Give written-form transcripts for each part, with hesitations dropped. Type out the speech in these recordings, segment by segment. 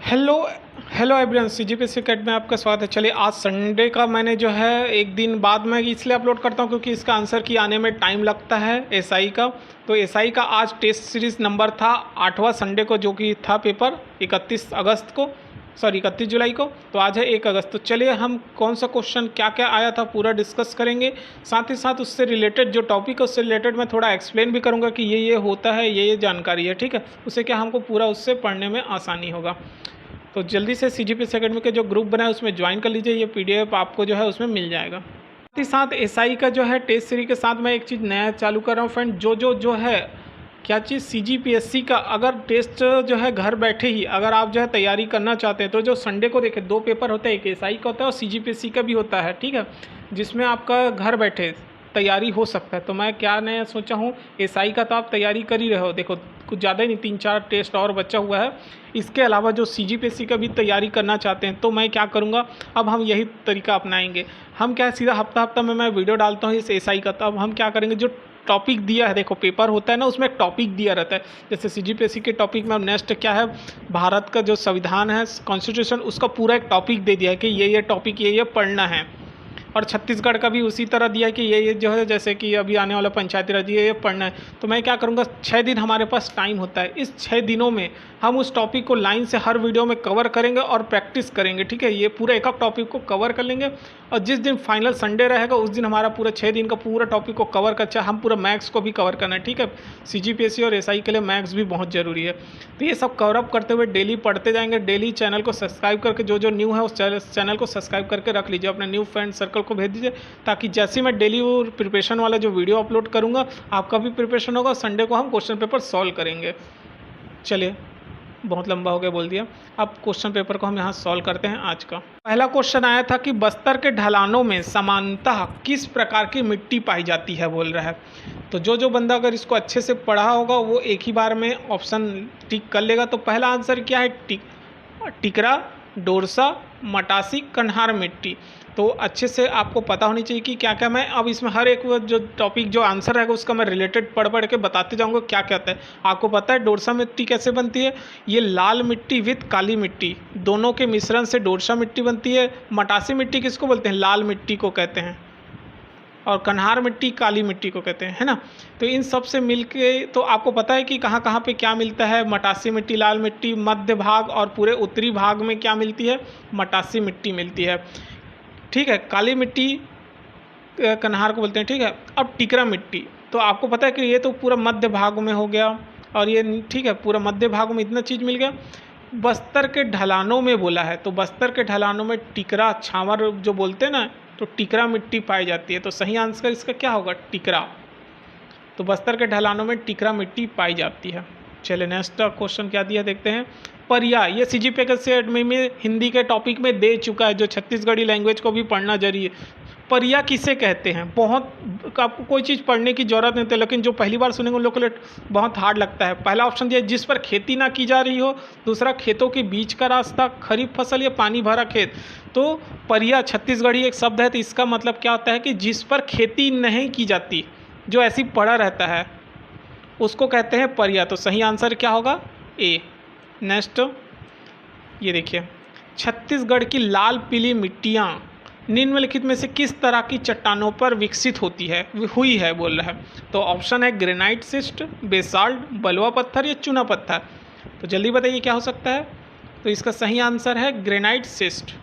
Hello hello everyone, CGPSC academy में आपका स्वागत है। चलिए, आज संडे का मैंने जो है एक दिन बाद में इसलिए अपलोड करता हूँ क्योंकि इसका आंसर की आने में टाइम लगता है एसआई का। तो एसआई का आज टेस्ट सीरीज़ नंबर था 8वां संडे को, जो कि था पेपर 31 जुलाई को। तो आज है 1 अगस्त। तो चलिए, हम कौन सा क्वेश्चन क्या क्या आया था पूरा डिस्कस करेंगे। साथ ही साथ उससे रिलेटेड जो टॉपिक है उससे रिलेटेड मैं थोड़ा एक्सप्लेन भी करूँगा कि ये होता है, ये जानकारी है, ठीक है। उससे क्या हमको पूरा उससे पढ़ने में आसानी होगा। तो जल्दी से सीजीपीएससी अकेडमी के जो ग्रुप बना है उसमें ज्वाइन कर लीजिए। ये पीडीएफ आपको जो है उसमें मिल जाएगा। साथ ही साथ एसआई का जो है टेस्ट सीरीज के साथ मैं एक चीज़ नया चालू कर रहा हूँ फ्रेंड। जो है क्या चीज़, सीजीपीएससी का अगर टेस्ट जो है घर बैठे ही अगर आप जो है तैयारी करना चाहते हैं तो जो संडे को देखें 2 पेपर होते हैं, एक एसआई का होता है और सीजीपीएससी का भी होता है, ठीक है, जिसमें आपका घर बैठे तैयारी हो सकता है। तो मैं क्या नया सोचा हूँ, एसआई का तो आप तैयारी कर ही रहे हो, देखो कुछ ज़्यादा ही नहीं, 3-4 टेस्ट और बचा हुआ है। इसके अलावा जो सीजीपीएससी का भी तैयारी करना चाहते हैं तो मैं क्या करूँगा, अब हम यही तरीका अपनाएंगे। हम क्या सीधा हफ्ता में मैं वीडियो डालता हूँ इस एसआई का। तो अब हम क्या करेंगे, जो टॉपिक दिया है, देखो पेपर होता है ना, उसमें एक टॉपिक दिया रहता है। जैसे सीजीपीएससी के टॉपिक में अब नेक्स्ट क्या है, भारत का जो संविधान है, कॉन्स्टिट्यूशन, उसका पूरा एक टॉपिक दे दिया है कि ये टॉपिक ये पढ़ना है। और छत्तीसगढ़ का भी उसी तरह दिया है कि ये जो है, जैसे कि अभी आने वाला पंचायती राज ये पढ़ना है। तो मैं क्या करूँगा, 6 दिन हमारे पास टाइम होता है। इस 6 दिनों में हम उस टॉपिक को लाइन से हर वीडियो में कवर करेंगे और प्रैक्टिस करेंगे, ठीक है। ये पूरा एक टॉपिक को कवर कर लेंगे और जिस दिन फाइनल संडे रहेगा उस दिन हमारा पूरा 6 दिन का पूरा टॉपिक को कवर कर, चाहे हम पूरा मैथ्स को भी कवर करना है, ठीक है। सीजीपीएससी और एसआई के लिए मैथ्स भी बहुत ज़रूरी है। तो ये सब कवर अप करते हुए डेली पढ़ते जाएंगे। डेली चैनल को सब्सक्राइब करके, जो न्यू है उस चैनल को सब्सक्राइब करके रख लीजिए, अपने न्यू फ्रेंड सर्कल को भेज दीजिए, ताकि जैसे मैं डेली वो प्रिपरेशन वाला जो वीडियो अपलोड करूंगा आपका भी प्रिपरेशन होगा। संडे को हम क्वेश्चन पेपर सॉल्व करेंगे। चलिए, बहुत लंबा हो गया बोल दिया। अब क्वेश्चन पेपर को हम यहाँ सॉल्व करते हैं। आज का पहला क्वेश्चन आया था कि बस्तर के ढलानों में सामान्यतः किस प्रकार की मिट्टी पाई जाती है, बोल रहा है। तो जो बंदा अगर इसको अच्छे से पढ़ा होगा वो एक ही बार में ऑप्शन टिक कर लेगा। तो पहला आंसर क्या है, टिकरा, डोरसा, मटासी, कन्हार मिट्टी। तो अच्छे से आपको पता होनी चाहिए कि क्या क्या, मैं अब इसमें हर एक जो टॉपिक जो आंसर रहेगा उसका मैं रिलेटेड पढ़ के बताते जाऊंगा क्या क्या होता है। आपको पता है डोरसा मिट्टी कैसे बनती है, ये लाल मिट्टी विद काली मिट्टी दोनों के मिश्रण से डोरसा मिट्टी बनती है। मटासी मिट्टी किसको बोलते हैं, लाल मिट्टी को कहते हैं, और कन्हार मिट्टी काली मिट्टी को कहते हैं, है ना। तो इन सब से मिलके तो आपको पता है कि कहाँ कहाँ पे क्या मिलता है। मटासी मिट्टी, लाल मिट्टी मध्य भाग और पूरे उत्तरी भाग में क्या मिलती है, मटासी मिट्टी मिलती है, ठीक है। काली मिट्टी कन्हार को बोलते हैं, ठीक है। अब टिकरा मिट्टी, तो आपको पता है कि ये तो पूरा मध्य भाग में हो गया और ये, ठीक है, पूरा मध्य भाग में इतना चीज़ मिल गया। बस्तर के ढलानों में बोला है, तो बस्तर के ढलानों में टिकरा छावर जो बोलते हैं ना, तो टिकरा मिट्टी पाई जाती है। तो सही आंसर इसका क्या होगा, टिकरा। तो बस्तर के ढलानों में टिकरा मिट्टी पाई जाती है। चलिए, नेक्स्ट क्वेश्चन क्या दिया देखते हैं। परिया, ये सीजीपीएससी में हिंदी के टॉपिक में दे चुका है, जो छत्तीसगढ़ी लैंग्वेज को भी पढ़ना जरूरी है। परिया किसे कहते हैं, बहुत आपको कोई चीज़ पढ़ने की जरूरत नहीं होती, लेकिन जो पहली बार सुनेंगे उन लोगों के लिए बहुत हार्ड लगता है। पहला ऑप्शन दिया, जिस पर खेती ना की जा रही हो। दूसरा, खेतों के बीच का रास्ता, खरीफ फसल या पानी भरा खेत। तो परिया छत्तीसगढ़ी एक शब्द है, तो इसका मतलब क्या होता है कि जिस पर खेती नहीं की जाती, जो ऐसी पड़ा रहता है उसको कहते हैं परिया। तो सही आंसर क्या होगा, ए। नेक्स्ट ये देखिए, छत्तीसगढ़ की लाल पीली मिट्टियाँ निम्नलिखित में से किस तरह की चट्टानों पर विकसित हुई है बोल रहा है। तो ऑप्शन है ग्रेनाइट सिस्ट, बेसाल्ट, बलुआ पत्थर या चूना पत्थर। तो जल्दी बताइए क्या हो सकता है। तो इसका सही आंसर है ग्रेनाइट सिस्ट।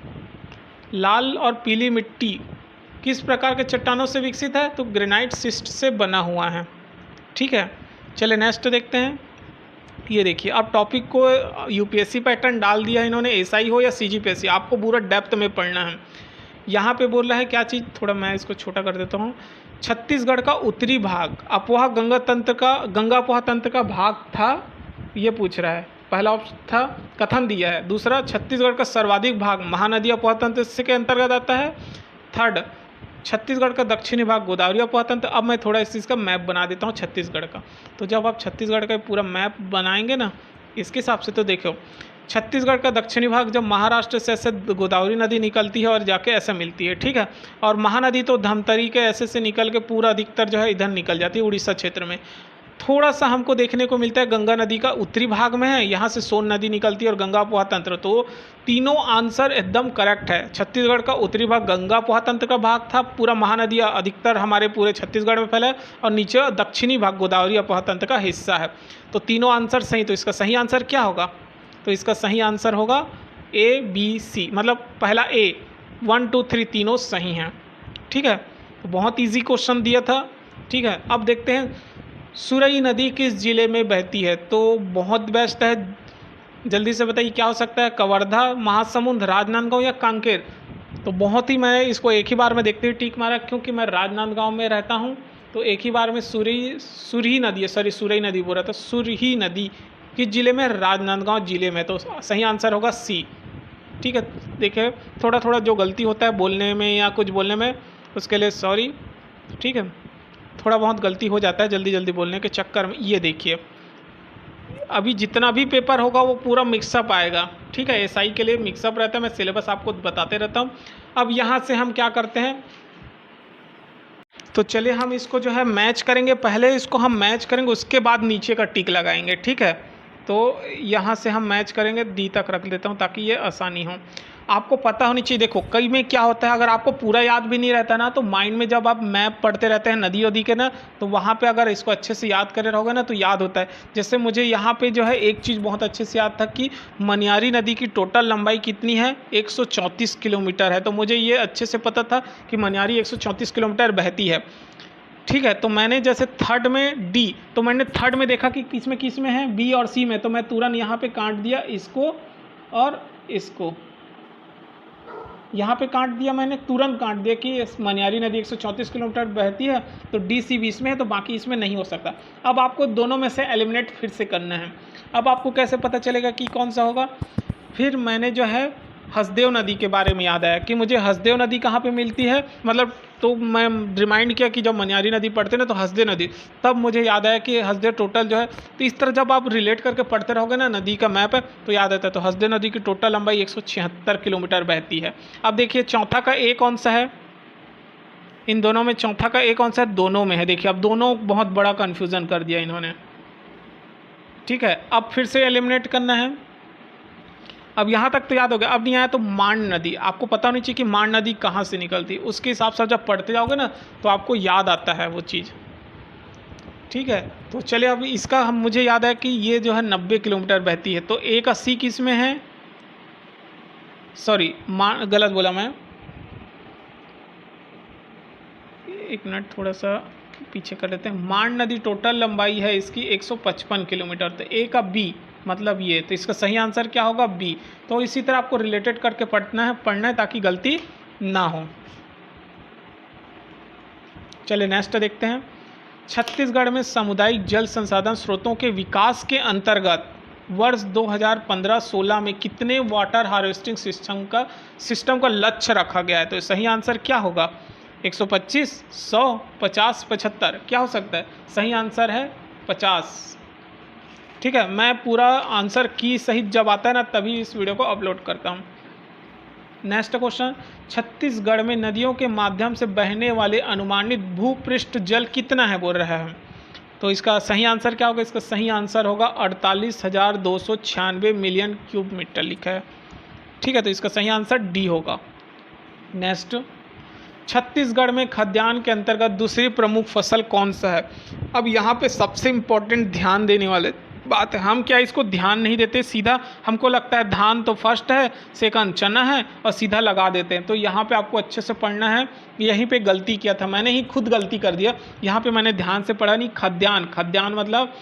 लाल और पीली मिट्टी किस प्रकार के चट्टानों से विकसित है, तो ग्रेनाइट सिस्ट से बना हुआ है, ठीक है। चलिए नेक्स्ट देखते हैं। ये देखिए, अब टॉपिक को यूपीएससी पैटर्न डाल दिया है इन्होंने, एसआई हो या सीजीपीएससी, आपको पूरा डेप्थ में पढ़ना है। यहाँ पे बोल रहा है क्या चीज़, थोड़ा मैं इसको छोटा कर देता हूँ। छत्तीसगढ़ का उत्तरी भाग अपोहा गंगा अपोहा तंत्र का भाग था, ये पूछ रहा है। पहला ऑप्शन था, कथन दिया है। दूसरा, छत्तीसगढ़ का सर्वाधिक भाग महानदी अपोहा तंत्र से के अंतर्गत आता है। थर्ड, छत्तीसगढ़ का दक्षिणी भाग गोदावरी अपोहा तंत्र। अब मैं थोड़ा इस चीज़ का मैप बना देता हूँ छत्तीसगढ़ का। तो जब आप छत्तीसगढ़ का पूरा मैप बनाएंगे ना इसके हिसाब से, तो देखो छत्तीसगढ़ का दक्षिणी भाग जब महाराष्ट्र से ऐसे गोदावरी नदी निकलती है और जाके ऐसे मिलती है, ठीक है। और महानदी तो धमतरी के ऐसे से निकल के पूरा अधिकतर जो है इधर निकल जाती है उड़ीसा क्षेत्र में। थोड़ा सा हमको देखने को मिलता है गंगा नदी का उत्तरी भाग में है, यहाँ से सोन नदी निकलती है और गंगा पोहा तंत्र। तो तीनों आंसर एकदम करेक्ट है। छत्तीसगढ़ का उत्तरी भाग गंगा पोहा तंत्र का भाग था, पूरा महानदी अधिकतर हमारे पूरे छत्तीसगढ़ में फैला है, और नीचे दक्षिणी भाग गोदावरी पोहा तंत्र का हिस्सा है। तो तीनों आंसर सही। तो इसका सही आंसर क्या होगा? तो इसका सही आंसर होगा ABC, मतलब पहला A, 1 2 3 तीनों सही हैं। ठीक है, तो बहुत ईजी क्वेश्चन दिया था। ठीक है, अब देखते हैं सुरई नदी किस जिले में बहती है। तो बहुत बेस्ट है, जल्दी से बताइए क्या हो सकता है? कवर्धा, महासमुंद, राजनांदगांव या कांकेर। तो बहुत ही, मैं इसको एक ही बार में देखते हुए टिक मारा, क्योंकि मैं राजनांदगांव में रहता हूँ। तो एक ही बार में सुरही नदी, सॉरी सुरई नदी बोल रहा था, सुरही नदी किस जिले में? राजनांदगांव जिले में। तो सही आंसर होगा C। ठीक है, देखिए थोड़ा थोड़ा जो गलती होता है बोलने में या कुछ बोलने में, उसके लिए सॉरी। ठीक है, थोड़ा बहुत गलती हो जाता है जल्दी जल्दी बोलने के चक्कर में। ये देखिए अभी जितना भी पेपर होगा वो पूरा मिक्सअप आएगा। ठीक है, SI के लिए मिक्सअप रहता है, मैं सिलेबस आपको बताते रहता हूँ। अब यहाँ से हम क्या करते हैं, तो चलिए हम इसको जो है मैच करेंगे। पहले इसको हम मैच करेंगे, उसके बाद नीचे का टिक लगाएंगे। ठीक है, तो यहाँ से हम मैच करेंगे, D तक रख देता हूँ ताकि ये आसानी हो। आपको पता होनी चाहिए, देखो कई में क्या होता है, अगर आपको पूरा याद भी नहीं रहता ना, तो माइंड में जब आप मैप पढ़ते रहते हैं नदी वदी के ना, तो वहाँ पे अगर इसको अच्छे से याद करे रहोगे ना तो याद होता है। जैसे मुझे यहाँ पे जो है एक चीज़ बहुत अच्छे से याद था कि मनियारी नदी की टोटल लंबाई कितनी है? 134 किलोमीटर है। तो मुझे ये अच्छे से पता था कि मनियारी 134 किलोमीटर बहती है। ठीक है, तो मैंने जैसे थर्ड में D, तो मैंने थर्ड में देखा कि किस में है, B और C में, तो मैं तुरंत यहाँ पे काट दिया इसको और इसको, यहाँ पे काट दिया, मैंने तुरंत काट दिया कि इस मनियारी नदी 134 किलोमीटर बहती है, तो DC भी इसमें है, तो बाकी इसमें नहीं हो सकता। अब आपको दोनों में से एलिमिनेट फिर से करना है। अब आपको कैसे पता चलेगा कि कौन सा होगा? फिर मैंने जो है हसदेव नदी के बारे में याद आया कि मुझे हसदेव नदी कहाँ पे मिलती है, मतलब तो मैं रिमाइंड किया कि जब मनियारी नदी पढ़ते ना तो हसदेव नदी, तब मुझे याद आया कि हसदेव टोटल जो है, तो इस तरह जब आप रिलेट करके पढ़ते रहोगे ना नदी का मैप है तो याद आता है। तो हसदेव नदी की टोटल लंबाई 176 किलोमीटर बहती है। अब देखिए चौथा का A कौन सा है? इन दोनों में चौथा का A कौन सा है? दोनों में है। देखिए अब दोनों बहुत बड़ा कन्फ्यूज़न कर दिया इन्होंने। ठीक है, अब फिर से एलिमिनेट करना है। अब यहाँ तक तो याद हो गया। अब नहीं आया तो मांड नदी, आपको पता होनी चाहिए कि मांड नदी कहाँ से निकलती है, उसके हिसाब से जब पढ़ते जाओगे ना तो आपको याद आता है वो चीज़। ठीक है, तो चलिए अब इसका मुझे याद है कि ये जो है 90 किलोमीटर बहती है। तो A का C किस में है? सॉरी गलत बोला मैं, एक मिनट थोड़ा सा पीछे कर लेते हैं। मांड नदी टोटल लंबाई है इसकी 155 किलोमीटर। तो A का B मतलब ये, तो इसका सही आंसर क्या होगा? B। तो इसी तरह आपको रिलेटेड करके पढ़ना है ताकि गलती ना हो। चलिए नेक्स्ट देखते हैं। छत्तीसगढ़ में सामुदायिक जल संसाधन स्रोतों के विकास के अंतर्गत वर्ष 2015-16 में कितने वाटर हार्वेस्टिंग सिस्टम का लक्ष्य रखा गया है? तो सही आंसर क्या होगा? 125, 100, 50, 75, क्या हो सकता है? सही आंसर है 50। ठीक है, मैं पूरा आंसर की सहित जब आता है ना तभी इस वीडियो को अपलोड करता हूँ। नेक्स्ट क्वेश्चन, छत्तीसगढ़ में नदियों के माध्यम से बहने वाले अनुमानित भूपृष्ठ जल कितना है बोल रहा है। तो इसका सही आंसर क्या होगा? इसका सही आंसर होगा 48,296 मिलियन क्यूब मीटर लिखा है। ठीक है, तो इसका सही आंसर D होगा। नेक्स्ट, छत्तीसगढ़ में खाद्यान्न के अंतर्गत दूसरी प्रमुख फसल कौन सा है? अब यहाँ पे सबसे इम्पोर्टेंट ध्यान देने वाले बात है, हम क्या इसको ध्यान नहीं देते, सीधा हमको लगता है धान तो फर्स्ट है, सेकंड चना है और सीधा लगा देते हैं। तो यहाँ पे आपको अच्छे से पढ़ना है। यहीं पे गलती किया था, मैंने ही खुद गलती कर दिया। यहाँ पे मैंने ध्यान से पढ़ा नहीं। खाद्यान्न मतलब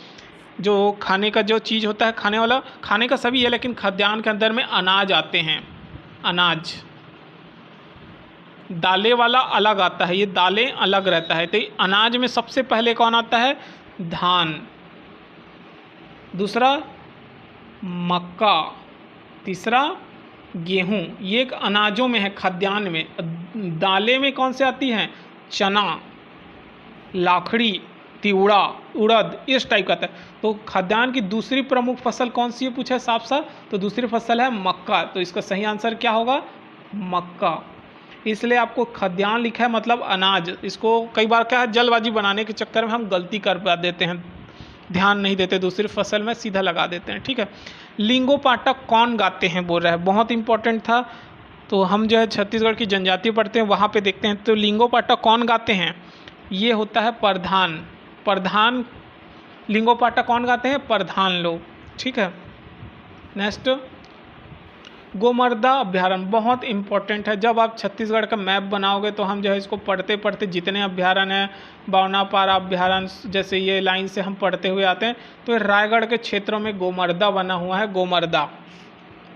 जो खाने का जो चीज़ होता है, खाने वाला, खाने का सभी है, लेकिन खाद्यान्न के अंदर में अनाज आते हैं। अनाज, दालें वाला अलग आता है, ये दालें अलग रहता है। तो अनाज में सबसे पहले कौन आता है? धान, दूसरा मक्का, तीसरा गेहूं। ये एक अनाजों में है, खाद्यान्न में। दालें में कौन से आती हैं? चना, लाखड़ी, तिवड़ा, उड़द, इस टाइप का था। तो खाद्यान्न की दूसरी प्रमुख फसल कौन सी है पूछा है साफ साफ, तो दूसरी फसल है मक्का। तो इसका सही आंसर क्या होगा? मक्का। इसलिए आपको खाद्यान्न लिखा है मतलब अनाज। इसको कई बार क्या है, जल्दबाजी बनाने के चक्कर में हम गलती कर देते हैं। ध्यान नहीं देते, दूसरी फसल में सीधा लगा देते हैं, ठीक है। लिंगो पाठक कौन गाते हैं बोल रहा है, बहुत इंपॉर्टेंट था। तो हम जो है छत्तीसगढ़ की जनजाति पढ़ते हैं, वहाँ पे देखते हैं। तो लिंगो पाठक कौन गाते हैं, ये होता है प्रधान। प्रधान लिंगो पाठक कौन गाते हैं, प्रधान लोग, ठीक है। नेक्स्ट, गोमर्दा अभ्यारण्य बहुत इंपॉर्टेंट है। जब आप छत्तीसगढ़ का मैप बनाओगे तो हम जो है इसको पढ़ते पढ़ते जितने अभ्यारण्य हैं, बावनापारा अभ्यारण्य, जैसे ये लाइन से हम पढ़ते हुए आते हैं, तो ये रायगढ़ के क्षेत्रों में गोमर्दा बना हुआ है। गोमर्दा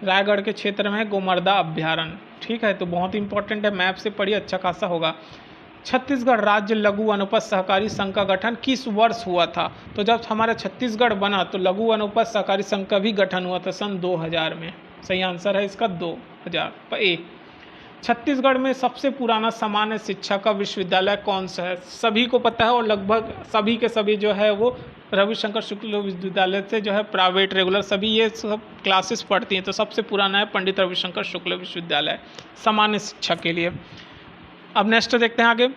रायगढ़ के क्षेत्र में है गोमर्दा अभ्यारण्य, ठीक है। तो बहुत इंपॉर्टेंट है, मैप से पढ़िए, अच्छा खासा होगा। छत्तीसगढ़ राज्य लघु अनुपज सहकारी संघ का गठन किस वर्ष हुआ था, तो जब हमारा छत्तीसगढ़ बना तो लघु अनुपज सहकारी संघ का भी गठन हुआ था सन 2000 में। सही आंसर है इसका 2000। ए, छत्तीसगढ़ में सबसे पुराना सामान्य शिक्षा का विश्वविद्यालय कौन सा है, सभी को पता है और लगभग सभी के सभी जो है वो रविशंकर शुक्ल विश्वविद्यालय से जो है प्राइवेट रेगुलर सभी ये सब क्लासेस पढ़ती हैं। तो सबसे पुराना है पंडित रविशंकर शुक्ल विश्वविद्यालय सामान्य शिक्षा के लिए। अब नेक्स्ट देखते हैं आगे।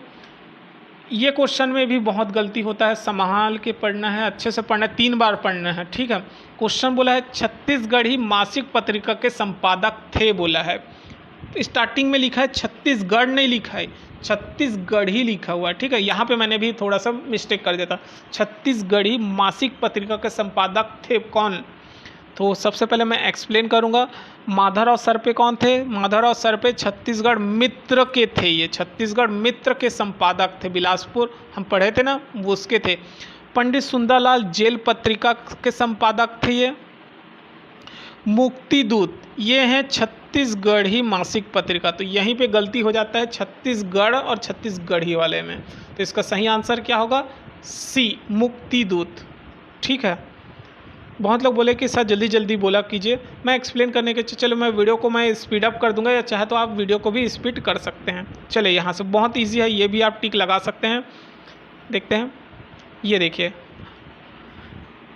ये क्वेश्चन में भी बहुत गलती होता है, संभाल के पढ़ना है, अच्छे से पढ़ना है, 3 बार पढ़ना है, ठीक है। क्वेश्चन बोला है छत्तीसगढ़ी मासिक पत्रिका के संपादक थे बोला है। तो स्टार्टिंग में लिखा है छत्तीसगढ़, नहीं लिखा है छत्तीसगढ़ी लिखा हुआ है, ठीक है। यहाँ पे मैंने भी थोड़ा सा मिस्टेक कर दिया था। छत्तीसगढ़ी मासिक पत्रिका के संपादक थे कौन, तो सबसे पहले मैं एक्सप्लेन करूँगा। माधवराव सरपे कौन थे, माधवराव सरपे छत्तीसगढ़ मित्र के थे, ये छत्तीसगढ़ मित्र के संपादक थे, बिलासपुर हम पढ़े थे ना, वो उसके थे। पंडित सुंदरलाल जेल पत्रिका के संपादक थे ये। मुक्तिदूत ये हैं छत्तीसगढ़ी मासिक पत्रिका, तो यहीं पे गलती हो जाता है छत्तीसगढ़ और छत्तीसगढ़ी वाले में। तो इसका सही आंसर क्या होगा, सी, मुक्तिदूत, ठीक है। बहुत लोग बोले कि सर जल्दी जल्दी बोला कीजिए, मैं एक्सप्लेन करने के चलो मैं वीडियो को मैं स्पीड अप कर दूंगा, या चाहे तो आप वीडियो को भी स्पीड कर सकते हैं। चले यहाँ से बहुत इजी है, ये भी आप टिक लगा सकते हैं। देखते हैं, ये देखिए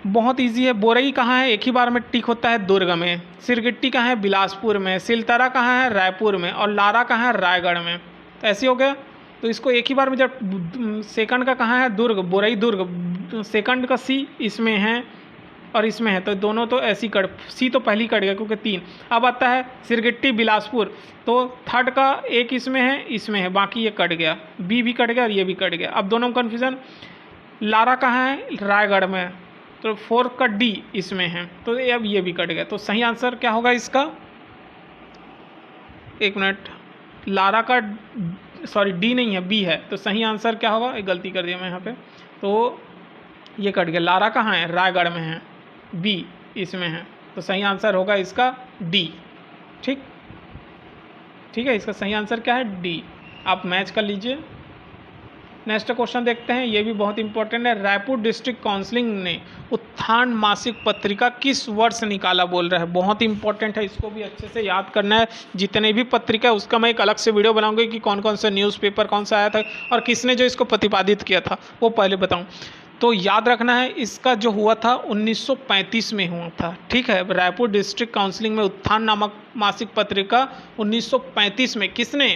बहुत इजी है। बोरई कहाँ है, एक ही बार में टिक होता है, दुर्ग में। सिरगिट्टी कहाँ है, बिलासपुर में। सिलतरा कहाँ है, रायपुर में। और लारा कहाँ है, रायगढ़ में। तो ऐसे हो गया, तो इसको एक ही बार में, जब सेकंड का कहाँ है, दुर्ग, बोरई दुर्ग, सेकंड का सी इसमें है और इसमें है, तो दोनों तो ऐसी कट, सी तो पहली कट गया क्योंकि 3। अब आता है सिरगिट्टी बिलासपुर, तो थर्ड का एक इसमें है, बाकी ये कट गया, बी भी कट गया और ये भी कट गया। अब दोनों में कन्फ्यूजन। लारा कहाँ है, रायगढ़ में, तो 4 का डी इसमें है, तो अब ये भी कट गया। तो सही आंसर क्या होगा इसका, एक मिनट, लारा का सॉरी डी नहीं है, बी है, तो सही आंसर क्या होगा, एक गलती कर दिया मैं यहाँ पे, तो ये कट गया। लारा कहाँ है, रायगढ़ में है, बी इसमें है, तो सही आंसर होगा इसका डी, ठीक है। इसका सही आंसर क्या है, डी। आप मैच कर लीजिए। नेक्स्ट क्वेश्चन देखते हैं, ये भी बहुत इंपॉर्टेंट है। रायपुर डिस्ट्रिक्ट काउंसिलिंग ने उत्थान मासिक पत्रिका किस वर्ष निकाला बोल रहा है, बहुत इंपॉर्टेंट है, इसको भी अच्छे से याद करना है। जितने भी पत्रिका है उसका मैं एक अलग से वीडियो बनाऊंगा कि कौन कौन सा न्यूज़पेपर कौन सा आया था और किसने जो इसको प्रतिपादित किया था वो पहले बताऊँ। तो याद रखना है, इसका जो हुआ था 1935 में हुआ था, ठीक है। रायपुर डिस्ट्रिक्ट काउंसिलिंग में उत्थान नामक मासिक पत्रिका 1935 में किसने,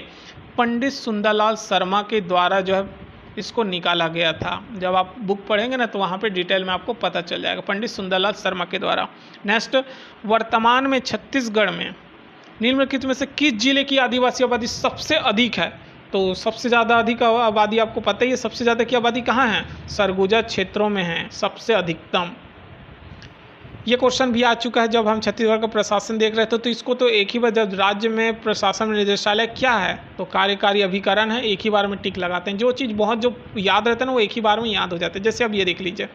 पंडित सुंदरलाल शर्मा के द्वारा जो है इसको निकाला गया था। जब आप बुक पढ़ेंगे ना तो वहाँ पे डिटेल में आपको पता चल जाएगा, पंडित सुंदरलाल शर्मा के द्वारा। नेक्स्ट, वर्तमान में छत्तीसगढ़ में निम्नलिखित में से किस जिले की आदिवासी आबादी सबसे अधिक है, तो सबसे ज़्यादा अधिक आबादी आपको पता ही है, सबसे ज़्यादा की आबादी कहाँ है, सरगुजा क्षेत्रों में है सबसे अधिकतम। ये क्वेश्चन भी आ चुका है जब हम छत्तीसगढ़ का प्रशासन देख रहे थे, तो इसको तो एक ही बार, जब राज्य में प्रशासन निदेशालय क्या है, तो कार्यकारी अभिकरण है, एक ही बार में टिक लगाते हैं। जो चीज़ बहुत जो याद रहता है ना वो एक ही बार में याद हो जाता है। जैसे अब ये देख लीजिए,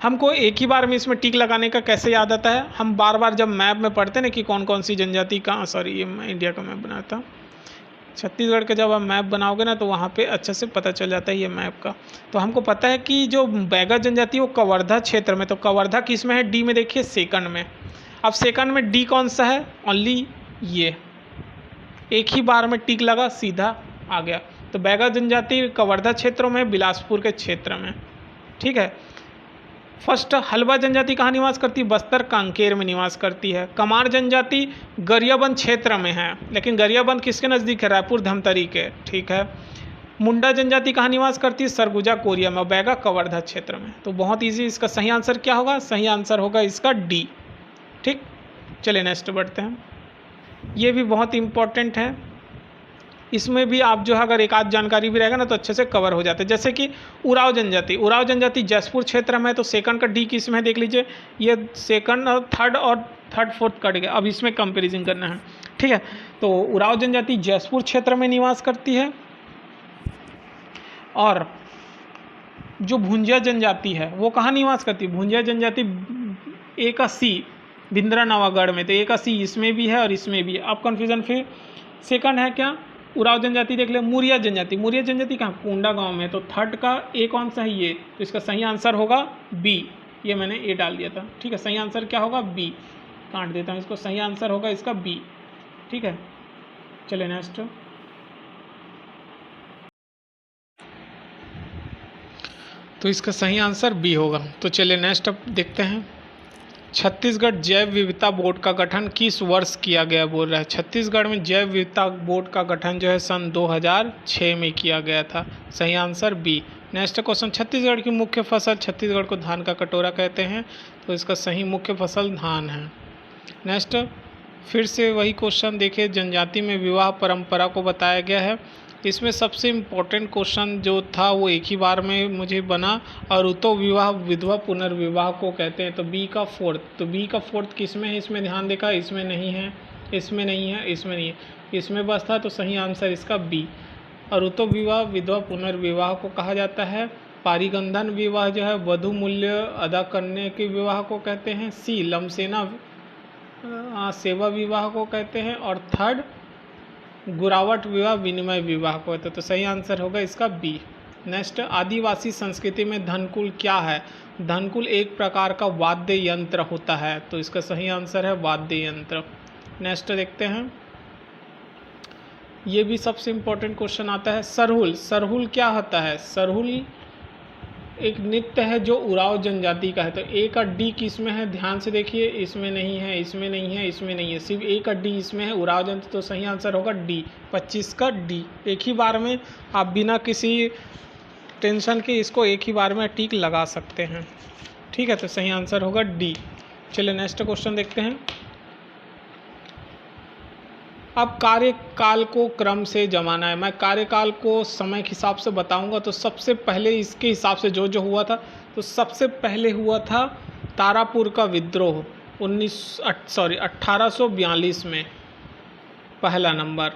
हमको एक ही बार में इसमें टिक लगाने का कैसे याद आता है, हम बार बार जब मैप में पढ़ते हैं ना कि कौन कौन सी जनजाति कहाँ, सॉरी ये मैं इंडिया का मैप बनाता हूँ, छत्तीसगढ़ का जब आप मैप बनाओगे ना तो वहाँ पे अच्छे से पता चल जाता है ये मैप का। तो हमको पता है कि जो बैगा जनजाति वो कवर्धा क्षेत्र में, तो कवर्धा किस में है, डी में, देखिए सेकंड में। अब सेकंड में डी कौन सा है, ओनली ये, एक ही बार में टिक लगा सीधा आ गया। तो बैगा जनजाति कवर्धा क्षेत्रों में, बिलासपुर के क्षेत्र में, ठीक है। फर्स्ट, हलवा जनजाति कहाँ निवास करती है, बस्तर कांकेर में निवास करती है। कमार जनजाति गरियाबंद क्षेत्र में है, लेकिन गरियाबंद किसके नज़दीक है, रायपुर धमतरी के, ठीक है। मुंडा जनजाति कहाँ निवास करती है? सरगुजा कोरिया में, बैगा कवर्धा क्षेत्र में। तो बहुत इजी, इसका सही आंसर क्या होगा? सही आंसर होगा इसका डी। ठीक, चलिए नेक्स्ट बढ़ते हैं। ये भी बहुत इम्पोर्टेंट है, इसमें भी आप जो है अगर एक आध जानकारी भी रहेगा ना तो अच्छे से कवर हो जाते हैं। जैसे कि उराव जनजाति, उराव जनजाति जसपुर क्षेत्र में है, तो सेकंड का डी किस में है देख लीजिए। ये सेकंड और थर्ड फोर्थ कट गया, अब इसमें कंपेरिजन करना है। ठीक है, तो उराव जनजाति जसपुर क्षेत्र में निवास करती है, और जो भुंजिया जनजाति है वो कहाँ निवास करती है? भुंजिया जनजाति ए का सी बिंद्रा नवागढ़ में, तो ए का सी इसमें भी है और इसमें भी है। अब कन्फ्यूजन फिर सेकंड है क्या? उराव जनजाति देख ले। मुरिया जनजाति, मुरिया जनजाति कहाँ? कोंडा गांव में, तो थर्ड का ए कौन सा है? ये, तो इसका सही आंसर होगा बी। ये मैंने ए डाल दिया था। ठीक है, सही आंसर क्या होगा? बी। काट देता हूँ इसको, सही आंसर होगा इसका बी। ठीक है, चलिए नेक्स्ट। तो इसका सही आंसर बी होगा। तो चलिए नेक्स्ट अब देखते हैं। छत्तीसगढ़ जैव विविधता बोर्ड का गठन किस वर्ष किया गया बोल रहा है? छत्तीसगढ़ में जैव विविधता बोर्ड का गठन जो है सन 2006 में किया गया था। सही answer B. Next question, Chhattisgarh की मुख्य फसल, छत्तीसगढ़ को धान का कटोरा कहते हैं, तो इसका सही मुख्य फसल धान है। नेक्स्ट फिर से वही क्वेश्चन देखिए, जनजाति में विवाह परंपरा को बताया गया है। इसमें सबसे इम्पोर्टेंट क्वेश्चन जो था वो एक ही बार में मुझे बना, और उतो विवाह विधवा पुनर्विवाह को कहते हैं। तो बी का फोर्थ, तो बी का फोर्थ किस में है? इसमें ध्यान देखा, इसमें नहीं है, इसमें नहीं है, इसमें नहीं है, इसमें बस था, तो सही आंसर इसका बी। और उतो विवाह विधवा पुनर्विवाह को कहा जाता है। पारिगंधन विवाह जो है वधु मूल्य अदा करने के विवाह को कहते हैं। सी लमसेना सेवा विवाह को कहते हैं, और थर्ड गुरावट विवाह विनिमय विवाह को कहते हैं। तो सही आंसर होगा इसका बी। नेक्स्ट, आदिवासी संस्कृति में धनकुल क्या है? धनकुल एक प्रकार का वाद्य यंत्र होता है, तो इसका सही आंसर है वाद्य यंत्र। नेक्स्ट देखते हैं, ये भी सबसे इम्पोर्टेंट क्वेश्चन आता है। सरहुल, सरहुल क्या होता है? सरहुल एक नृत्य है जो उराव जनजाति का है। तो ए का डी किस में है? ध्यान से देखिए, इसमें नहीं है, इसमें नहीं है, इसमें नहीं है, सिर्फ ए का डी इसमें है, उराव जनजाति। तो सही आंसर होगा डी, 25 का डी। एक ही बार में आप बिना किसी टेंशन के इसको एक ही बार में टिक लगा सकते हैं। ठीक है, तो सही आंसर होगा डी। चलिए नेक्स्ट क्वेश्चन देखते हैं। अब कार्यकाल को क्रम से जमाना है। मैं कार्यकाल को समय के हिसाब से बताऊंगा, तो सबसे पहले इसके हिसाब से जो जो हुआ था, तो सबसे पहले हुआ था तारापुर का विद्रोह 1842 में, पहला नंबर।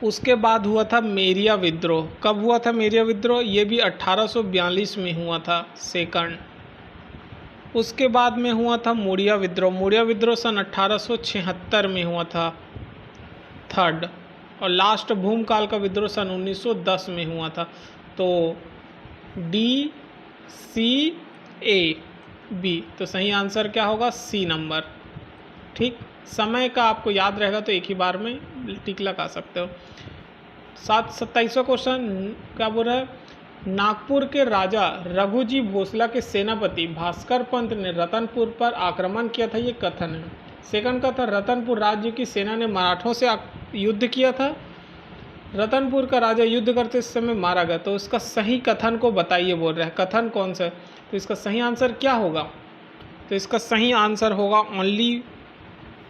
उसके बाद हुआ था मेरिया विद्रोह। कब हुआ था मेरिया विद्रोह? ये भी 1842 में हुआ था, सेकंड। उसके बाद में हुआ था मोरिया विद्रोह। मोरिया विद्रोह सन 1876 में हुआ था, थर्ड। और लास्ट भूमकाल का विद्रोह सन 1910 में हुआ था। तो डी, सी, ए, बी। तो सही आंसर क्या होगा? C number. ठीक, समय का आपको याद रहेगा तो एक ही बार में टिक लगा सकते हो। 27वां क्वेश्चन क्या बोल रहा है? नागपुर के राजा रघुजी भोसला के सेनापति भास्कर पंत ने रतनपुर पर आक्रमण किया था, ये कथन है। सेकंड का था रतनपुर राज्य की सेना ने मराठों से युद्ध किया था। रतनपुर का राजा युद्ध करते समय मारा गया। तो उसका सही कथन को बताइए बोल रहा है, कथन कौन सा है? तो इसका सही आंसर क्या होगा? तो इसका सही आंसर होगा ओनली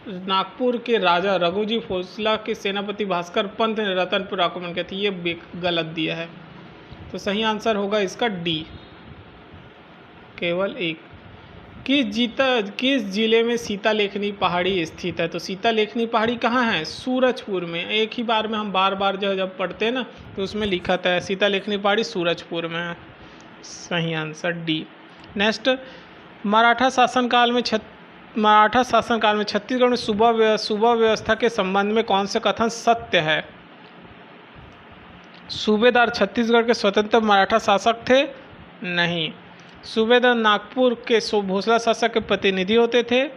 नागपुर के राजा रघुजी भोसला के सेनापति भास्कर पंत ने रतनपुर आक्रमण किया था, ये गलत दिया है। तो सही आंसर होगा इसका डी, केवल एक। किस जिले में सीता लेखनी पहाड़ी स्थित है? तो सीता लेखनी पहाड़ी कहाँ है? सूरजपुर में। एक ही बार में हम बार बार जब पढ़ते हैं ना तो उसमें लिखा था सीता लेखनी पहाड़ी सूरजपुर में है। सही आंसर डी। नेक्स्ट, मराठा शासनकाल में छत्तीसगढ़ में सूबा व्यवस्था के संबंध में कौन सा कथन सत्य है? सूबेदार छत्तीसगढ़ के स्वतंत्र मराठा शासक थे? नहीं। सूबेदार नागपुर के भोसला शासक के प्रतिनिधि होते थे?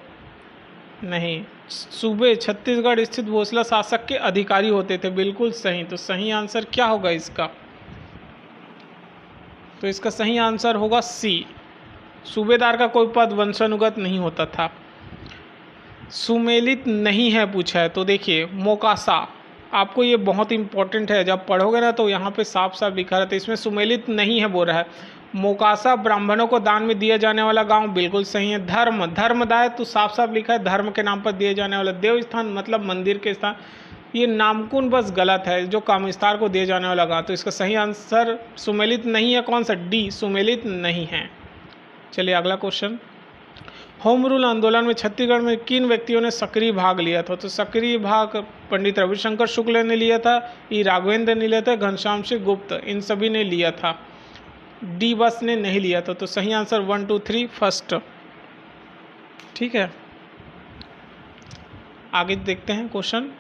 नहीं। सूबे छत्तीसगढ़ स्थित भोसला शासक के अधिकारी होते थे? बिल्कुल सही। तो सही आंसर क्या होगा इसका? तो इसका सही आंसर होगा सी। सूबेदार का कोई पद वंशानुगत नहीं होता था। सुमेलित नहीं है पूछा है, तो देखिए मोकासा आपको ये बहुत इंपॉर्टेंट है, जब पढ़ोगे ना तो यहाँ पे साफ साफ लिखा रहता है, इसमें सुमेलित नहीं है बोल रहा है। मोकासा ब्राह्मणों को दान में दिया जाने वाला गांव, बिल्कुल सही है। धर्म, धर्मदाय तो साफ साफ लिखा है धर्म के नाम पर दिए जाने वाला। देव स्थान मतलब मंदिर के स्थान, ये नामकुन बस गलत है, जो कामविस्तार को दिए जाने वाला गांव। तो इसका सही आंसर सुमेलित नहीं है, कौन सा, डी, सुमेलित नहीं है। चलिए अगला क्वेश्चन, होम रूल आंदोलन में छत्तीसगढ़ में किन व्यक्तियों ने सक्रिय भाग लिया था? तो सक्रिय भाग पंडित रविशंकर शुक्ल ने लिया था, ई राघवेंद्र ने लिया था, घनश्याम सिंह गुप्त, इन सभी ने लिया था। डी बस ने नहीं लिया था। तो सही आंसर 1 2 3 फर्स्ट। ठीक है, आगे देखते हैं क्वेश्चन,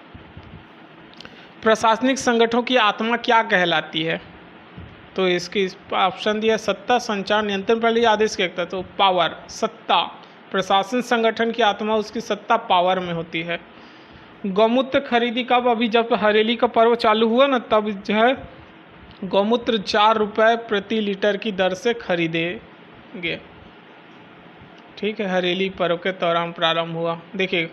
प्रशासनिक संगठनों की आत्मा क्या कहलाती है? तो इसकी ऑप्शन दिया, सत्ता, संचार, नियंत्रण प्रणाली, आदेश की एकता। तो पावर, सत्ता। प्रशासन संगठन की आत्मा उसकी सत्ता पावर में होती है। गौमूत्र खरीदी कब? अभी जब हरेली का पर्व चालू हुआ ना, तब जो है गौमूत्र 4 रुपये प्रति लीटर की दर से खरीदेंगे। ठीक है, हरेली पर्व के दौरान प्रारंभ हुआ। देखिए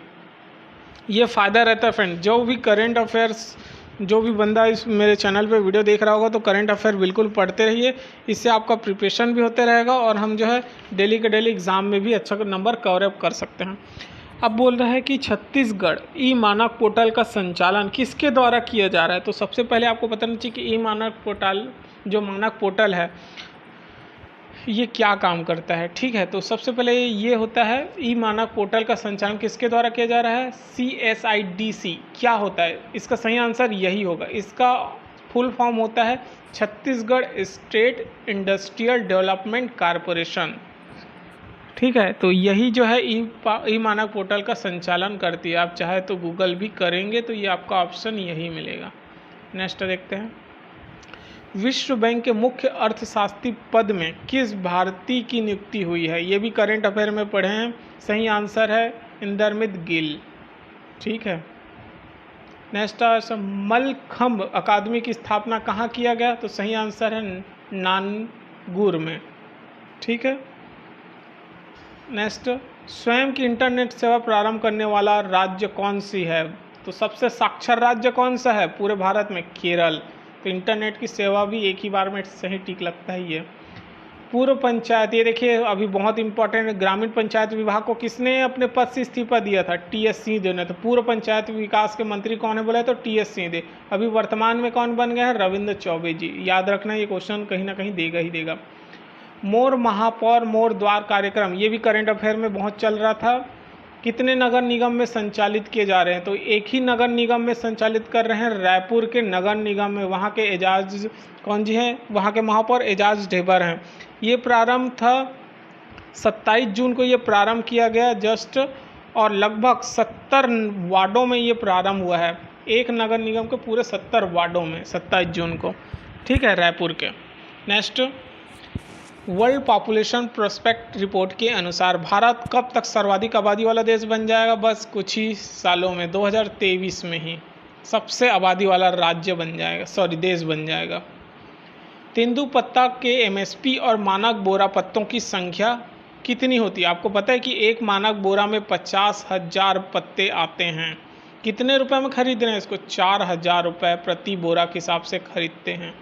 ये फ़ायदा रहता है फ्रेंड, जो भी करंट अफेयर्स, जो भी बंदा इस मेरे चैनल पे वीडियो देख रहा होगा तो करंट अफेयर बिल्कुल पढ़ते रहिए, इससे आपका प्रिपरेशन भी होते रहेगा और हम जो है डेली के डेली एग्ज़ाम में भी अच्छा नंबर कवर अप कर सकते हैं। अब बोल रहा है कि छत्तीसगढ़ ई मानक पोर्टल का संचालन किसके द्वारा किया जा रहा है? तो सबसे पहले आपको बताना चाहिए कि ई मानक पोर्टल, जो मानक पोर्टल है, ये क्या काम करता है। ठीक है, तो सबसे पहले ये होता है, ई मानक पोर्टल का संचालन किसके द्वारा किया जा रहा है? CSIDC। क्या होता है? इसका सही आंसर यही होगा। इसका फुल फॉर्म होता है Chhattisgarh state industrial development corporation. ठीक है, तो यही जो है ई मानक पोर्टल का संचालन करती है। आप चाहे तो गूगल भी करेंगे तो ये आपका ऑप्शन यही मिलेगा। नेक्स्ट देखते हैं, विश्व बैंक के मुख्य अर्थशास्त्री पद में किस भारतीय की नियुक्ति हुई है? ये भी करंट अफेयर में पढ़े हैं। सही आंसर है इंदरमित गिल। ठीक है, नेक्स्ट मलखम्ब अकादमी की स्थापना कहाँ किया गया? तो सही आंसर है नानगुर में। ठीक है, नेक्स्ट, स्वयं की इंटरनेट सेवा प्रारंभ करने वाला राज्य कौन सी है? तो सबसे साक्षर राज्य कौन सा है पूरे भारत में? केरल। तो इंटरनेट की सेवा भी एक ही बार में सही टिक लगता है ये। पूर्व पंचायत, ये देखिए अभी बहुत इंपॉर्टेंट है, ग्रामीण पंचायत विभाग को किसने अपने पद से इस्तीफा दिया था? TS सिंहदेव ने। तो पूर्व पंचायत विकास के मंत्री कौन है बोला है? तो TS सिंहदेव। अभी वर्तमान में कौन बन गया है? रविंद्र चौबे जी। याद रखना, ये क्वेश्चन कहीं ना कहीं देगा ही देगा। मोर महापौर मोर द्वार कार्यक्रम, ये भी करंट अफेयर में बहुत चल रहा था। कितने नगर निगम में संचालित किए जा रहे हैं? तो एक ही नगर निगम में संचालित कर रहे हैं, रायपुर के नगर निगम में। वहाँ के एजाज कौन जी हैं? वहाँ के महापौर एजाज ढेबर हैं। ये प्रारंभ था 27 जून को ये प्रारंभ किया गया जस्ट, और लगभग 70 वार्डों में ये प्रारंभ हुआ है। एक नगर निगम के पूरे 70 वार्डों में 27 जून को। ठीक है, रायपुर के। Next, world population prospect report के अनुसार भारत कब तक सर्वाधिक आबादी वाला देश बन जाएगा? बस कुछ ही सालों में, 2023 में ही सबसे आबादी वाला राज्य बन जाएगा, सॉरी देश बन जाएगा। तेंदुपत्ता के MSP और मानक बोरा पत्तों की संख्या कितनी होती है? आपको पता है कि एक मानक बोरा में 50,000 पत्ते आते हैं। कितने रुपए में खरीद रहे हैं इसको? 4,000 रुपये प्रति बोरा के हिसाब से खरीदते हैं।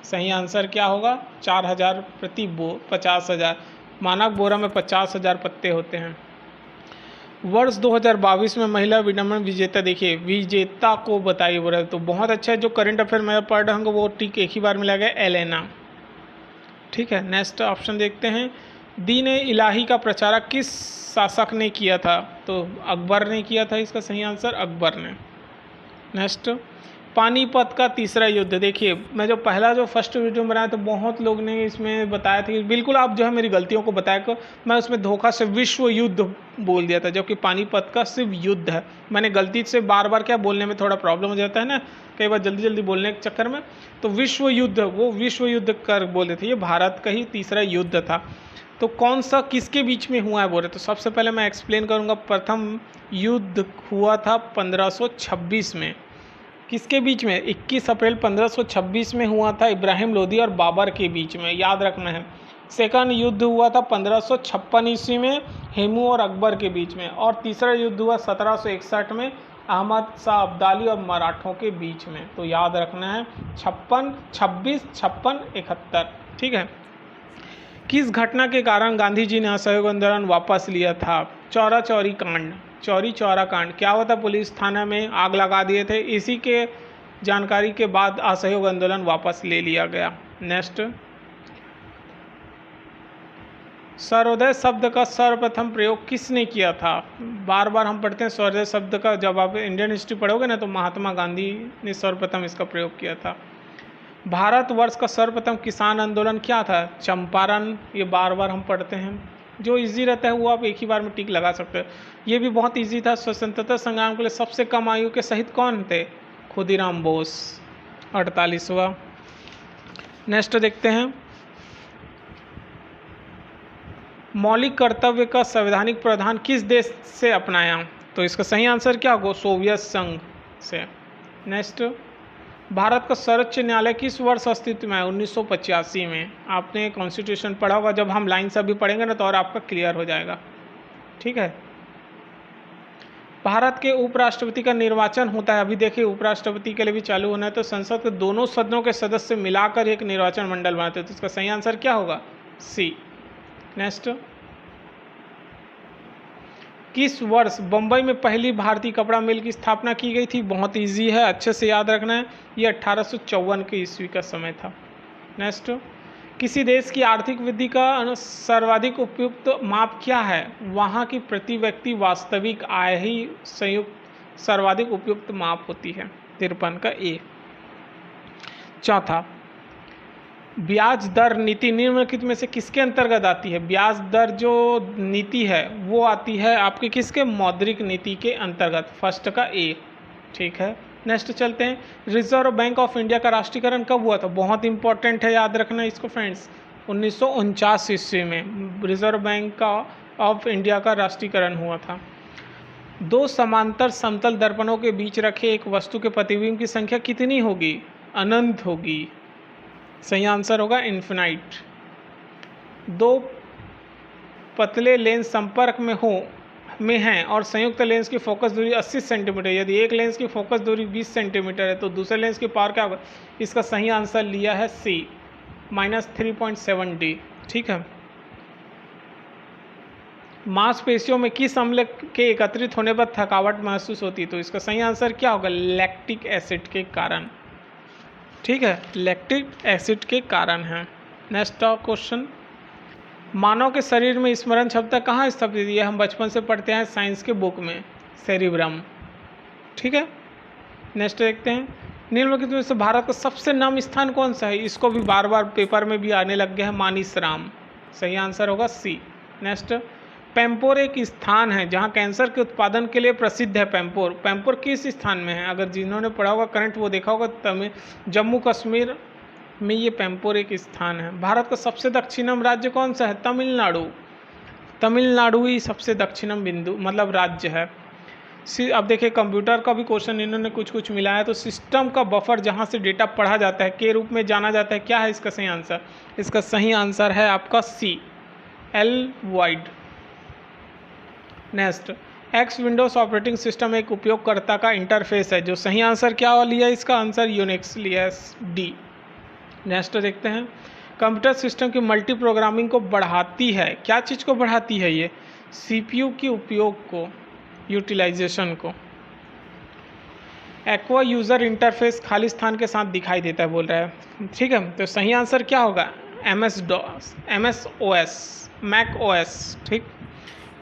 सही आंसर क्या होगा? 4,000 प्रति 50,000। मानक बोरा में 50,000 पत्ते होते हैं। वर्ष 2022 में महिला विडम्बन विजेता, देखिए विजेता को बताइए बोला, तो बहुत अच्छा है। जो करंट अफेयर में पढ़ रहे होंगे वो टिक एक ही बार मिला गया, एलेना। ठीक है, नेक्स्ट ऑप्शन देखते हैं, दीन इलाही का प्रचारक किस शासक ने किया था? तो अकबर ने किया था। इसका सही आंसर अकबर ने। नेक्स्ट, पानीपत का तीसरा युद्ध, देखिए मैं जो पहला जो फर्स्ट वीडियो बनाया तो बहुत लोग ने इसमें बताया था कि बिल्कुल आप जो है मेरी गलतियों को बताया कर, मैं उसमें धोखा से विश्व युद्ध बोल दिया था, जबकि पानीपत का सिर्फ युद्ध है। मैंने गलती से बार बार क्या बोलने में थोड़ा प्रॉब्लम हो जाता है ना, कई बार जल्दी जल्दी बोलने के चक्कर में, तो विश्व युद्ध, वो विश्व युद्ध कर बोले थे, ये भारत का ही तीसरा युद्ध था। तो कौन सा किसके बीच में हुआ है बोले, तो सबसे पहले मैं एक्सप्लेन करूँगा। प्रथम युद्ध हुआ था 1526 में। किसके बीच में? 21 अप्रैल 1526 में हुआ था, इब्राहिम लोदी और बाबर के बीच में, याद रखना है। सेकंड युद्ध हुआ था 1556 ईस्वी में, हेमू और अकबर के बीच में। और तीसरा युद्ध हुआ 1761 में, अहमद शाह अब्दाली और मराठों के बीच में। तो याद रखना है 56, 26, 56, 71। ठीक है। किस घटना के कारण गांधी जी ने असहयोग आंदोलन वापस लिया था? चौरा चौरी कांड, चौरी चौरा कांड। क्या हुआ था? पुलिस थाना में आग लगा दिए थे। इसी के जानकारी के बाद असहयोग आंदोलन वापस ले लिया गया। नेक्स्ट, सर्वोदय शब्द का सर्वप्रथम प्रयोग किसने किया था? बार बार हम पढ़ते हैं सर्वोदय शब्द का, जब आप इंडियन हिस्ट्री पढ़ोगे ना तो महात्मा गांधी ने सर्वप्रथम इसका प्रयोग किया था। भारतवर्ष का सर्वप्रथम किसान आंदोलन क्या था? चंपारण। ये बार बार हम पढ़ते हैं, जो इजी रहता है वो आप एक ही बार में टिक लगा सकते हो। ये भी बहुत इजी था। स्वतंत्रता संग्राम के लिए सबसे कम आयु के शहीद कौन थे? खुदीराम बोस, 48वां। नेक्स्ट देखते हैं, मौलिक कर्तव्य का संवैधानिक प्रावधान किस देश से अपनाया? तो इसका सही आंसर क्या होगा? सोवियत संघ से। नेक्स्ट, भारत का सर्वोच्च न्यायालय किस वर्ष अस्तित्व में है? 1985 में। आपने कॉन्स्टिट्यूशन पढ़ा होगा, जब हम लाइन से अभी पढ़ेंगे ना तो और आपका क्लियर हो जाएगा। ठीक है। भारत के उपराष्ट्रपति का निर्वाचन होता है, अभी देखिए उपराष्ट्रपति के लिए भी चालू होना है, तो संसद के दोनों सदनों के सदस्य मिलाकर एक निर्वाचन मंडल बनाते हैं। तो इसका सही आंसर क्या होगा? सी। नेक्स्ट, किस वर्ष बम्बई में पहली भारतीय कपड़ा मिल की स्थापना की गई थी? बहुत इजी है, अच्छे से याद रखना है। ये 1854 के ईस्वी का समय था। नेक्स्ट, किसी देश की आर्थिक वृद्धि का सर्वाधिक उपयुक्त माप क्या है? वहाँ की प्रति व्यक्ति वास्तविक आय ही संयुक्त सर्वाधिक उपयुक्त माप होती है। 53 का ए। चौथा, ब्याज दर नीति निम्नलिखित में से किसके अंतर्गत आती है? ब्याज दर जो नीति है वो आती है आपके किसके? मौद्रिक नीति के अंतर्गत। फर्स्ट का ए। ठीक है। नेक्स्ट चलते हैं, रिजर्व बैंक ऑफ इंडिया का राष्ट्रीयकरण कब हुआ था? बहुत इंपॉर्टेंट है, याद रखना इसको फ्रेंड्स। 1949 ईस्वी में रिजर्व बैंक का ऑफ इंडिया का राष्ट्रीयकरण हुआ था। दो समांतर समतल दर्पणों के बीच रखे एक वस्तु के प्रतिबिंब की संख्या कितनी होगी? अनंत होगी। सही आंसर होगा इन्फिनाइट। दो पतले लेंस संपर्क में हैं और संयुक्त लेंस की फोकस दूरी 80 सेंटीमीटर, यदि एक लेंस की फोकस दूरी 20 सेंटीमीटर है तो दूसरे लेंस की पावर क्या होगा? इसका सही आंसर लिया है सी, -3.7D। ठीक है। मांसपेशियों में किस अम्ल के एकत्रित होने पर थकावट महसूस होती है? तो इसका सही आंसर क्या होगा? लैक्टिक एसिड के कारण। ठीक है, लैक्टिक एसिड के कारण है। नेक्स्ट क्वेश्चन, मानव के शरीर में स्मरण क्षमता कहाँ स्थापित है? हम बचपन से पढ़ते हैं साइंस के बुक में, सेरिब्रम। ठीक है। नेक्स्ट देखते हैं, निम्नलिखित में से भारत का सबसे नम स्थान कौन सा है? इसको भी बार बार पेपर में भी आने लग गया है, मानिसराम। सही आंसर होगा सी। नेक्स्ट, पैम्पोर एक स्थान है जहाँ कैंसर के उत्पादन के लिए प्रसिद्ध है। पैम्पोर किस स्थान में है? अगर जिन्होंने पढ़ा होगा करंट वो देखा होगा, जम्मू कश्मीर में ये पैम्पोर एक स्थान है। भारत का सबसे दक्षिणम राज्य कौन सा है? तमिलनाडु। तमिलनाडु ही सबसे दक्षिणम बिंदु मतलब राज्य है। अब देखिए कंप्यूटर का भी क्वेश्चन इन्होंने कुछ मिला है। तो सिस्टम का बफर जहाँ से डेटा पढ़ा जाता है के रूप में जाना जाता है, क्या है इसका सही आंसर? इसका सही आंसर है आपका C, L wide. Next, X Windows operating system एक उपयोगकर्ता का इंटरफेस है। जो सही आंसर क्या लिया? इसका आंसर यूनिक्स लिया है, डी। नेक्स्ट देखते हैं, कंप्यूटर सिस्टम की मल्टी प्रोग्रामिंग को बढ़ाती है। क्या चीज़ को बढ़ाती है ये? सीपीयू के उपयोग को, यूटिलाइजेशन को। एक्वा यूज़र इंटरफेस खाली स्थान के साथ दिखाई देता है बोल रहा है। ठीक है, तो सही आंसर क्या होगा? MS OS, Mac OS। ठीक।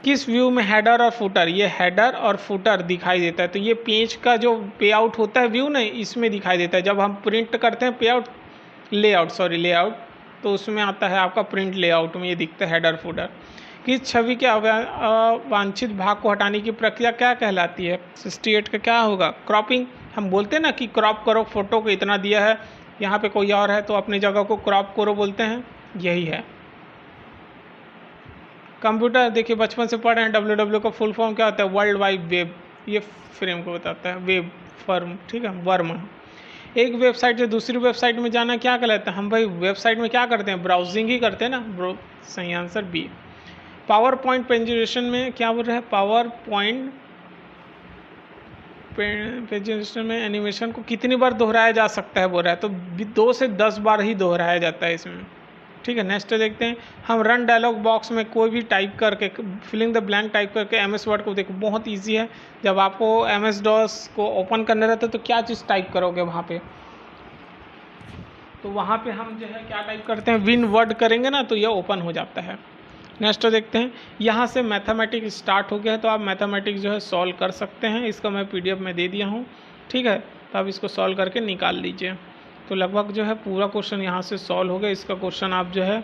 किस व्यू में हेडर और फुटर? ये हेडर और फुटर दिखाई देता है। तो ये पेज का जो पेआउट होता है व्यू ना, इसमें दिखाई देता है। जब हम प्रिंट करते हैं लेआउट, तो उसमें आता है आपका प्रिंट लेआउट में ये दिखता है हेडर फुटर। किस छवि के अवांछित भाग को हटाने की प्रक्रिया क्या कहलाती है? 68 का क्या होगा? क्रॉपिंग। हम बोलते हैं ना कि क्रॉप करो, फोटो को इतना दिया है, यहाँ पे कोई और है तो अपनी जगह को क्रॉप करो बोलते हैं, यही है। कंप्यूटर देखिए बचपन से पढ़ रहे हैं, WWW का फुल फॉर्म क्या होता है? World wide web. ये फ्रेम को बताता है, वेब फर्म। ठीक है, वर्म। एक वेबसाइट से दूसरी वेबसाइट में जाना क्या कहलाता है? हम भाई वेबसाइट में क्या करते हैं? ब्राउजिंग ही करते हैं ना। सही answer B. PowerPoint presentation में क्या बोल रहे हैं? पावर पॉइंट प्रेजेंटेशन में एनिमेशन को कितनी बार दोहराया जा सकता है बोल रहा है, तो 2 से 10 बार ही दोहराया जाता है इसमें, ठीक है। नेक्स्ट देखते हैं हम रन डायलॉग बॉक्स में कोई भी टाइप करके फिलिंग द ब्लैंक टाइप करके एमएस वर्ड को देखो बहुत इजी है। जब आपको एमएस डॉस को ओपन करना रहता है तो क्या चीज़ टाइप करोगे वहाँ पे, तो वहाँ पे हम जो है क्या टाइप करते हैं, विन वर्ड करेंगे ना तो ये ओपन हो जाता है। नेक्स्ट देखते हैं यहाँ से मैथमेटिक्स स्टार्ट हो गया है, तो आप मैथमेटिक्स जो है सॉल्व कर सकते हैं। इसका मैं पीडीएफ में दे दिया हूँ, ठीक है। तो आप इसको सॉल्व करके निकाल लीजिए। तो लगभग जो है पूरा क्वेश्चन यहाँ से सॉल्व हो गया। इसका क्वेश्चन आप जो है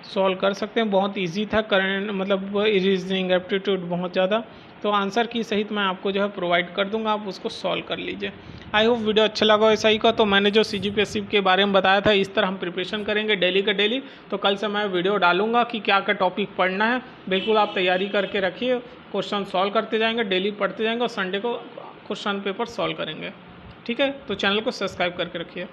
सॉल्व कर सकते हैं, बहुत इजी था। करंट मतलब रीजनिंग एप्टीट्यूड बहुत ज़्यादा, तो आंसर की सहित मैं आपको जो है प्रोवाइड कर दूंगा, आप उसको सॉल्व कर लीजिए। आई होप वीडियो अच्छा लगा ऐसा ही का। तो मैंने जो सीजीपीएससी के बारे में बताया था इस तरह हम प्रिपरेशन करेंगे डेली का डेली। तो कल से मैं वीडियो डालूंगा कि क्या क्या टॉपिक पढ़ना है, बिल्कुल आप तैयारी करके रखिए। क्वेश्चन सॉल्व करते जाएंगे, डेली पढ़ते जाएंगे और संडे को क्वेश्चन पेपर सॉल्व करेंगे, ठीक है। तो चैनल को सब्सक्राइब करके रखिए।